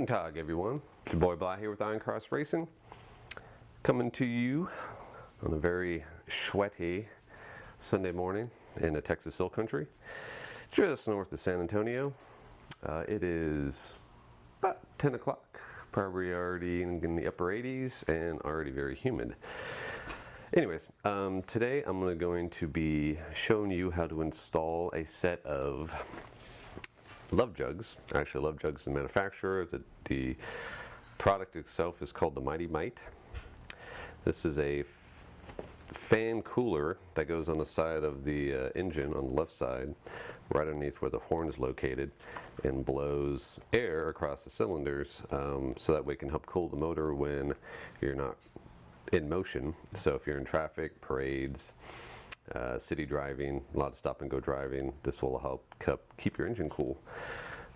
Guten Tag, everyone. It's your boy Bly here with IronCross-Racing, coming to you on a very sweaty Sunday morning in the Texas Hill Country, just north of San Antonio. It is about 10 o'clock, probably already in the upper 80s and already very humid. Anyways, today I'm going to be showing you how to install a set of Love Jugs. Actually, Love Jugs is the manufacturer. The product itself is called the Mite. This is a fan cooler that goes on the side of the engine on the left side, right underneath where the horn is located, and blows air across the cylinders so that way it can help cool the motor when you're not in motion. So if you're in traffic, parades, city driving, a lot of stop and go driving, this will help keep your engine cool.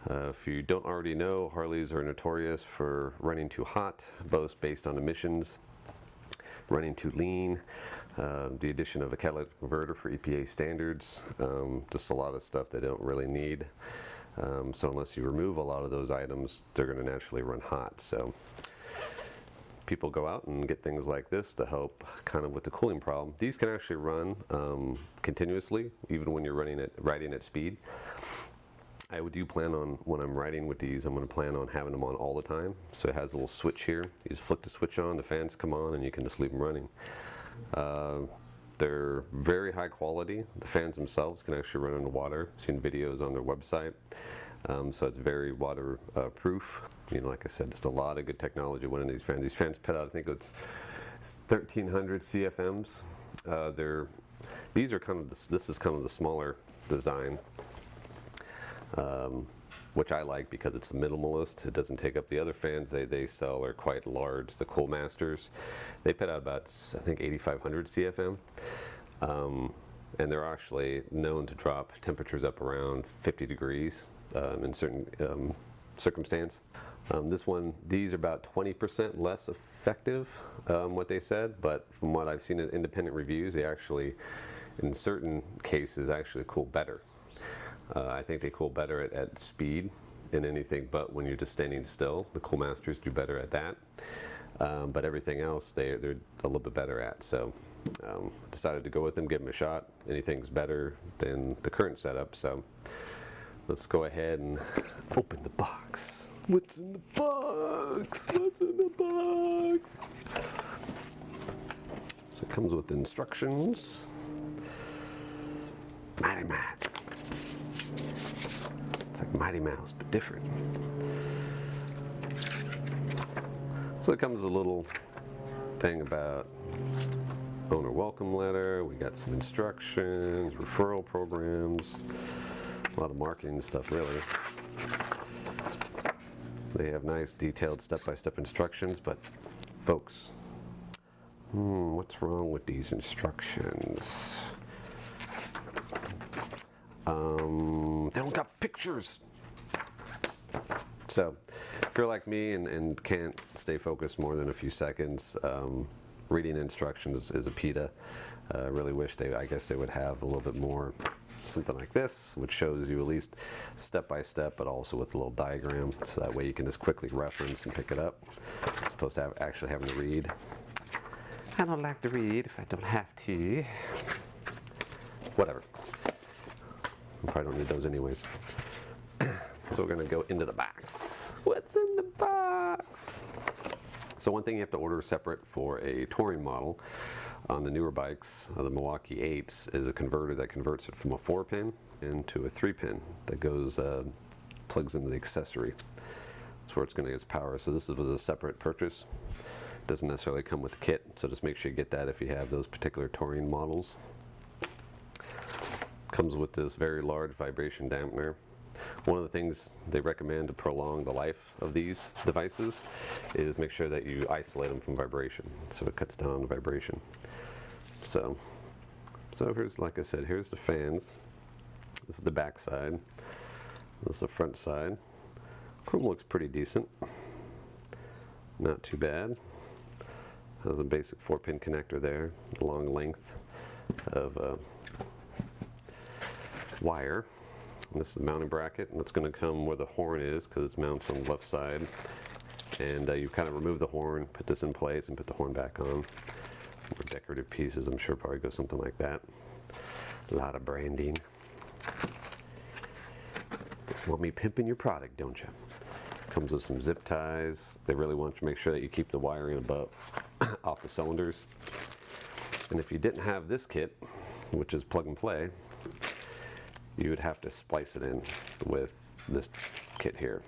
If you don't already know, Harleys are notorious for running too hot, both based on emissions, running too lean, the addition of a catalytic converter for EPA standards, just a lot of stuff they don't really need. So unless you remove a lot of those items, they're going to naturally run hot. So people go out and get things like this to help kind of with the cooling problem. These can actually run continuously, even when you're riding at speed. I do plan on, when I'm riding with these, I'm going to plan on having them on all the time. So it has a little switch here. You just flick the switch on, the fans come on, and you can just leave them running. They're very high quality. The fans themselves can actually run underwater. I've seen videos on their website. So it's very waterproof. You know, like I said, just a lot of good technology went into these fans. These fans put out, I think it's 1,300 CFMs. These are kind of this is kind of the smaller design, which I like because it's minimalist. It doesn't take up the other fans they sell are quite large. The Cool Masters, they put out about, I think, 8,500 CFM. And they're actually known to drop temperatures up around 50 degrees in certain circumstance. These are about 20% less effective, what they said, but from what I've seen in independent reviews, they actually, in certain cases, actually cool better. I think they cool better at speed in anything but when you're just standing still. The Cool Masters do better at that. But everything else they're a little bit better at. So decided to go with them, give them a shot. Anything's better than the current setup. So let's go ahead and open the box. What's in the box? What's in the box? So it comes with instructions. Mighty Mat. It's like Mighty Mouse, but different. So it comes with a little thing about owner welcome letter. We got some instructions, referral programs, a lot of marketing stuff really. They have nice detailed step-by-step instructions, but folks, what's wrong with these instructions? They don't got pictures. So if you're like me and can't stay focused more than a few seconds, reading instructions is a PITA. I really wish I guess they would have a little bit more, something like this, which shows you at least step by step, but also with a little diagram, so that way you can just quickly reference and pick it up, as opposed to actually having to read. I don't like to read if I don't have to. Whatever. I probably don't need those anyways. So we're going to go into the box. What's in the box? So one thing you have to order separate for a touring model on the newer bikes, the Milwaukee 8s, is a converter that converts it from a 4-pin into a 3-pin that goes, plugs into the accessory. That's where it's going to get its power. So this was a separate purchase. It doesn't necessarily come with the kit, so just make sure you get that if you have those particular touring models. Comes with this very large vibration dampener. One of the things they recommend to prolong the life of these devices is make sure that you isolate them from vibration, so it cuts down on the vibration. So here's, like I said, here's the fans. This is the back side. This is the front side. Chrome looks pretty decent. Not too bad. Has a basic 4-pin connector there, a long length of wire. And this is the mounting bracket, and it's going to come where the horn is because it's mounted on the left side. And you kind of remove the horn, put this in place, and put the horn back on. More decorative pieces, I'm sure probably go something like that. A lot of branding. Just want me pimping your product, don't you? Comes with some zip ties. They really want you to make sure that you keep the wiring above off the cylinders. And if you didn't have this kit, which is plug and play, you would have to splice it in with this kit here,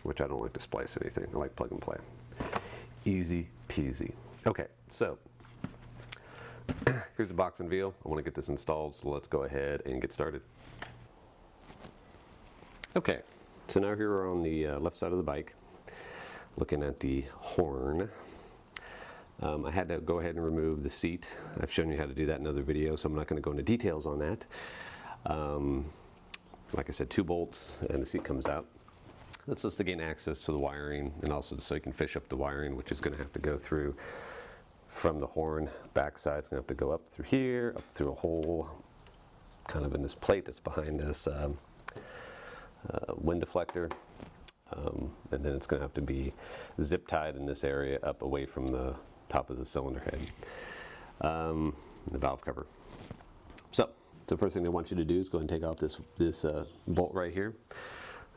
which I don't like to splice anything. I like plug and play. Easy peasy. Okay, so here's the box and wheel. I want to get this installed, so let's go ahead and get started. Okay, so now here we're on the left side of the bike, looking at the horn. I had to go ahead and remove the seat. I've shown you how to do that in other videos, so I'm not going to go into details on that. Like I said, 2 bolts and the seat comes out. That's just to gain access to the wiring, and also so you can fish up the wiring, which is going to have to go through from the horn backside. It's going to have to go up through here, up through a hole kind of in this plate that's behind this wind deflector, and then it's going to have to be zip tied in this area up away from the top of the cylinder head, the valve cover. So the first thing they want you to do is go ahead and take off this bolt right here.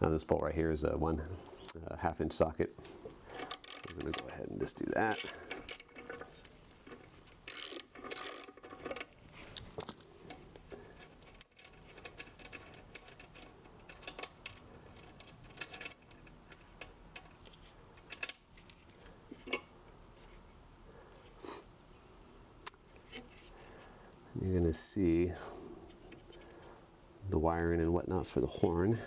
Now this bolt right here is a 1/2 inch socket. So we're going to go ahead and just do that. You're going to see the wiring and whatnot for the horn.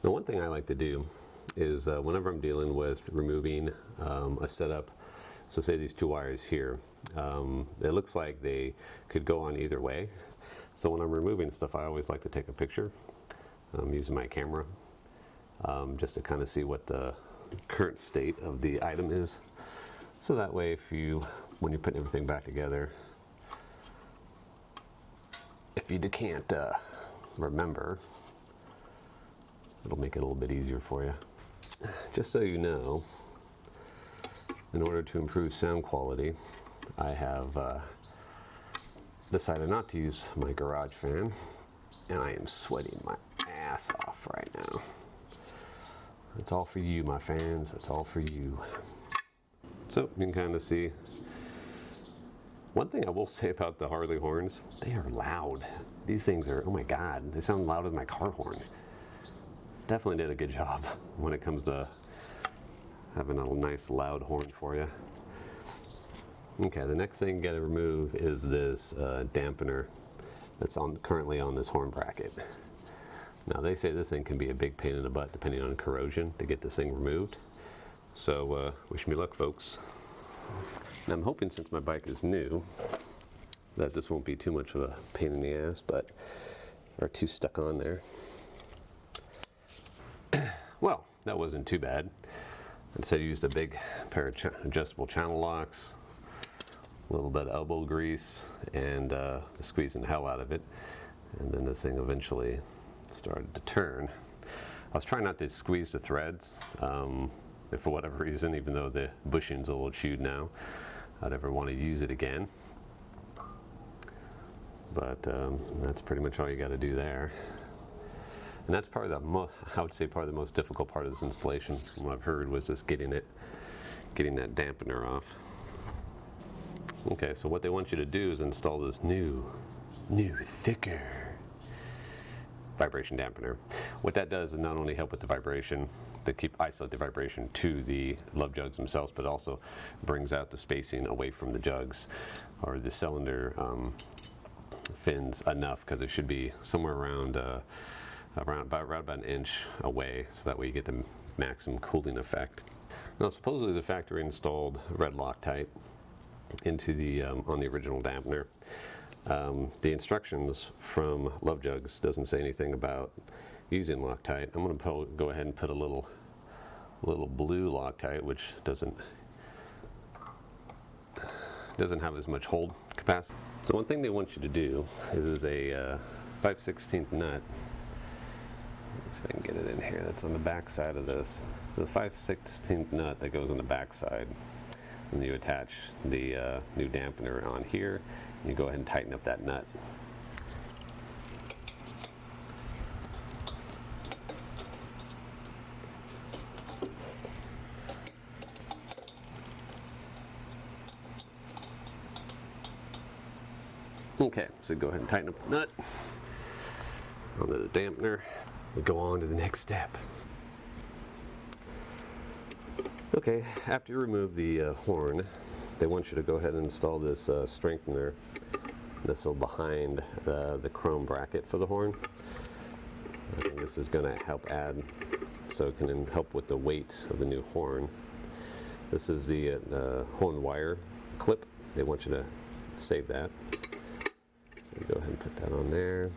The one thing I like to do is whenever I'm dealing with removing a setup, so say these 2 wires here, it looks like they could go on either way. So when I'm removing stuff, I always like to take a picture using my camera just to kind of see what the current state of the item is. So that way, when you're putting everything back together, if you can't remember, it'll make it a little bit easier for you. Just so you know, in order to improve sound quality, I have decided not to use my garage fan, and I am sweating my ass off right now. It's all for you, my fans. It's all for you. So you can kind of see. One thing I will say about the Harley horns, they are loud. These things are, oh my God, they sound louder than my car horn. Definitely did a good job when it comes to having a nice loud horn for you. Okay, the next thing you gotta remove is this dampener that's currently on this horn bracket. Now they say this thing can be a big pain in the butt depending on corrosion to get this thing removed. So wish me luck, folks. Now I'm hoping, since my bike is new, that this won't be too much of a pain in the ass, but or too stuck on there. Well, that wasn't too bad. Instead I used a big pair of adjustable channel locks, a little bit of elbow grease, and squeezing the hell out of it. And then this thing eventually started to turn. I was trying not to squeeze the threads, if for whatever reason, even though the bushing's a little chewed now, I'd ever want to use it again. But that's pretty much all you got to do there. And that's probably I would say probably the most difficult part of this installation, from what I've heard, was just getting that dampener off. Okay, so what they want you to do is install this new, thicker vibration dampener. What that does is not only help with the vibration, to isolate the vibration to the Love Jugs themselves, but also brings out the spacing away from the jugs or the cylinder fins enough, because it should be somewhere around about an inch away, so that way you get the maximum cooling effect. Now supposedly the factory installed red Loctite into the on the original dampener. The instructions from Love Jugs doesn't say anything about using Loctite. I'm going to go ahead and put a little blue Loctite, which doesn't have as much hold capacity. So one thing they want you to do is a 5/16 nut. Let's see if I can get it in here. That's on the back side of this. The 5/16 nut that goes on the back side. And you attach the new dampener on here, and you go ahead and tighten up that nut. Okay, so go ahead and tighten up the nut on the dampener. We go on to the next step. Okay, after you remove the horn, they want you to go ahead and install this strengthener. This will behind the chrome bracket for the horn. I think this is going to help add, so it can help with the weight of the new horn. This is the horn wire clip. They want you to save that. So you go ahead and put that on there.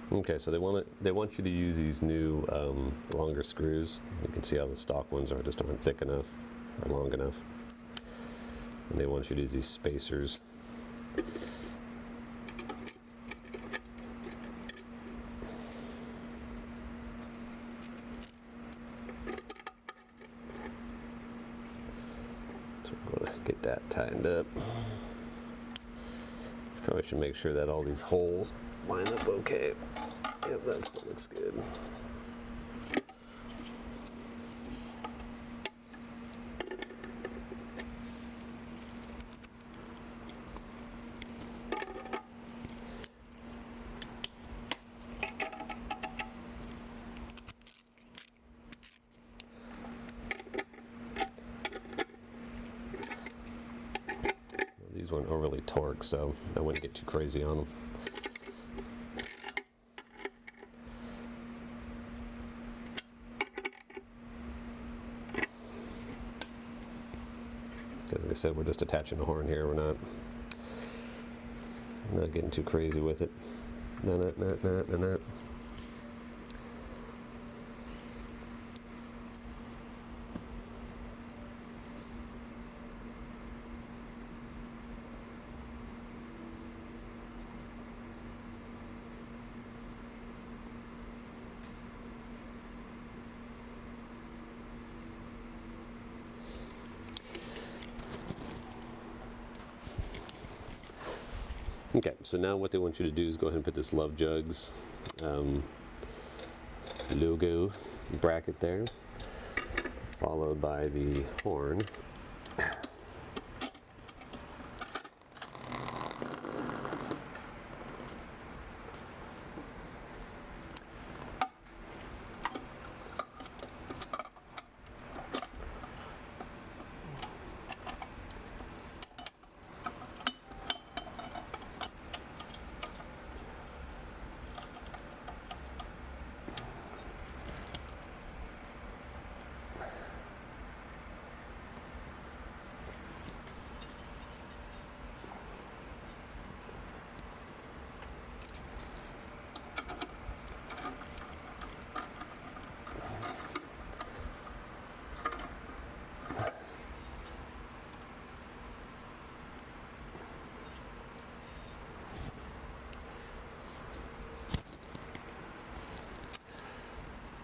Okay, so they want you to use these new longer screws. You can see how the stock ones just aren't thick enough or long enough. And they want you to use these spacers. So we're going to get that tightened up. Probably should make sure that all these holes line up okay. Yep, that still looks good. These weren't overly torqued, so I wouldn't get too crazy on them. Because like I said, we're just attaching the horn here. We're not getting too crazy with it. No. Okay, so now what they want you to do is go ahead and put this Love Jugs logo bracket there, followed by the horn.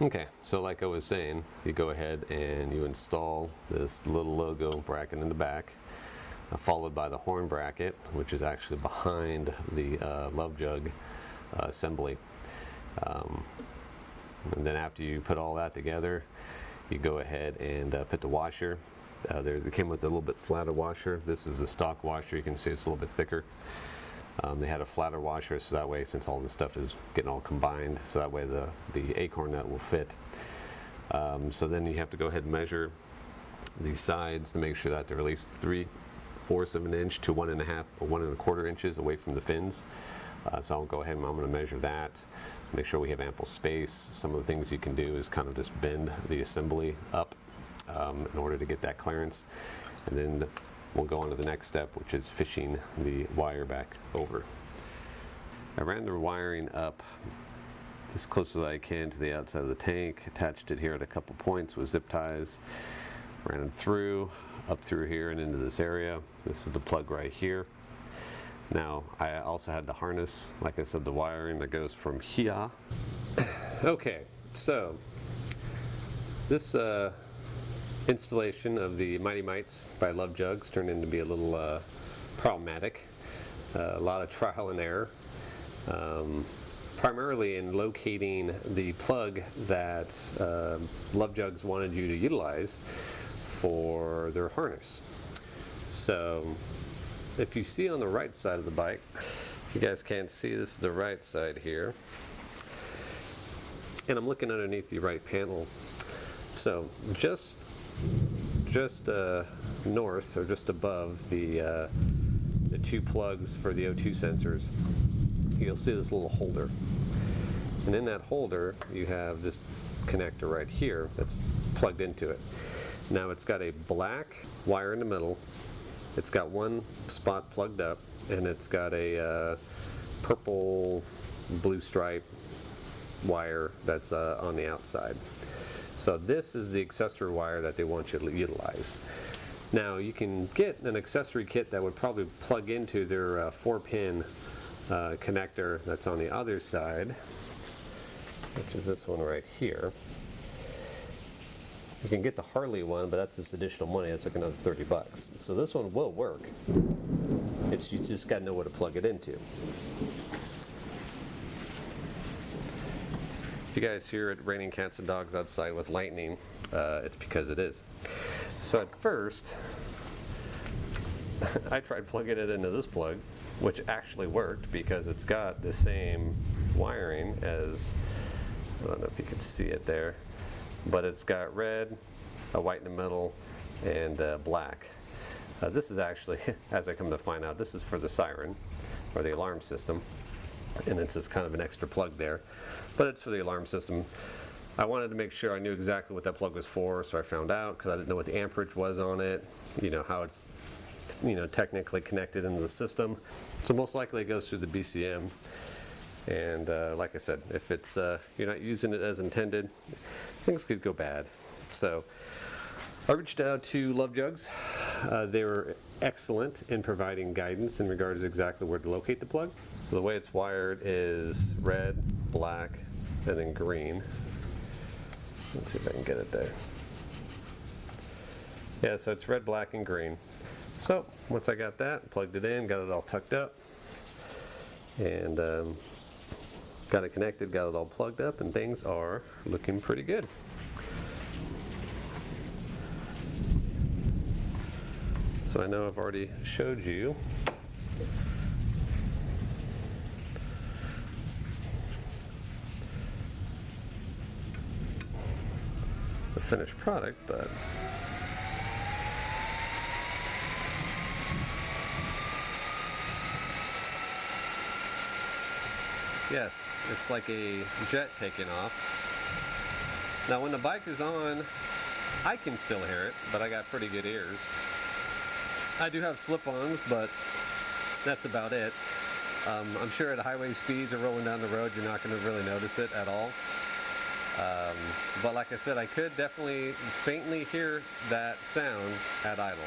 Okay, so like I was saying, you go ahead and you install this little logo bracket in the back, followed by the horn bracket, which is actually behind the Love Jug assembly. And then after you put all that together, you go ahead and put the washer. It came with a little bit flatter washer. This is a stock washer. You can see it's a little bit thicker. They had a flatter washer, so that way, since all this stuff is getting all combined, so that way the acorn nut will fit. So then you have to go ahead and measure these sides to make sure that they're at least 3/4 of an inch to 1.5 or 1.25 inches away from the fins. So I'll go ahead and I'm going to measure that, make sure we have ample space. Some of the things you can do is kind of just bend the assembly up in order to get that clearance. And then we'll go on to the next step, which is fishing the wire back over. I ran the wiring up as close as I can to the outside of the tank, attached it here at a couple points with zip ties, ran them through, up through here and into this area. This is the plug right here. Now I also had the harness, like I said, the wiring that goes from here. Okay, so this installation of the Mighty Mites by Love Jugs turned into be a little problematic. A lot of trial and error, primarily in locating the plug that Love Jugs wanted you to utilize for their harness. So if you see on the right side of the bike, you guys can't see, this is the right side here, and I'm looking underneath the right panel. So just north or just above the two plugs for the O2 sensors, you'll see this little holder, and in that holder you have this connector right here that's plugged into it. Now it's got a black wire in the middle, it's got one spot plugged up, and it's got a purple blue stripe wire that's on the outside. So this is the accessory wire that they want you to utilize. Now you can get an accessory kit that would probably plug into their 4-pin connector that's on the other side, which is this one right here. You can get the Harley one, but that's just additional money. That's like another 30 bucks. So this one will work. You just got to know where to plug it into. If you guys hear it raining cats and dogs outside with lightning, it's because it is. So at first, I tried plugging it into this plug, which actually worked because it's got the same wiring as, I don't know if you can see it there, but it's got red, a white in the middle, and black. This is actually, as I come to find out, this is for the siren, or the alarm system, and it's just kind of an extra plug there, but it's for the alarm system. I wanted to make sure I knew exactly what that plug was for, so I found out, because I didn't know what the amperage was on it, you know, how it's, you know, technically connected into the system. So most likely it goes through the BCM, and like I said, if it's you're not using it as intended, things could go bad. So I reached out to Love Jugs. They were excellent in providing guidance in regards to exactly where to locate the plug. So the way it's wired is red, black, and then green. Let's see if I can get it there. Yeah, so it's red, black, and green. So once I got that, plugged it in, got it all tucked up, and got it connected, got it all plugged up, and things are looking pretty good. So I know I've already showed you the finished product, but yes, it's like a jet taking off. Now when the bike is on, I can still hear it, but I got pretty good ears. I do have slip-ons, but that's about it. I'm sure at highway speeds or rolling down the road, you're not going to really notice it at all. But like I said, I could definitely faintly hear that sound at idle.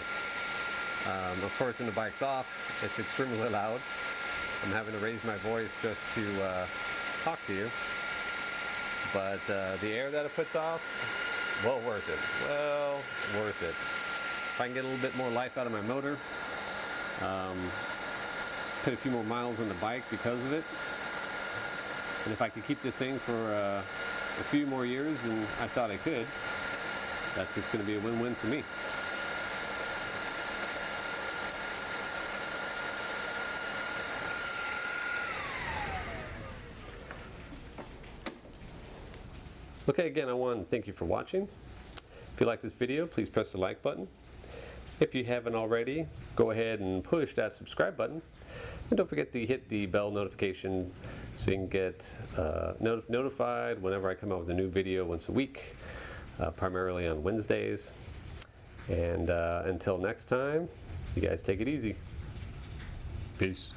Of course, when the bike's off, it's extremely loud. I'm having to raise my voice just to talk to you. But the air that it puts off, well worth it. Well worth it. If I can get a little bit more life out of my motor, put a few more miles on the bike because of it, and if I could keep this thing for a few more years than I thought I could, that's just going to be a win-win for me. Okay, again, I want to thank you for watching. If you like this video, please press the like button. If you haven't already, go ahead and push that subscribe button. And don't forget to hit the bell notification so you can get notified whenever I come out with a new video once a week, primarily on Wednesdays. And until next time, you guys take it easy. Peace.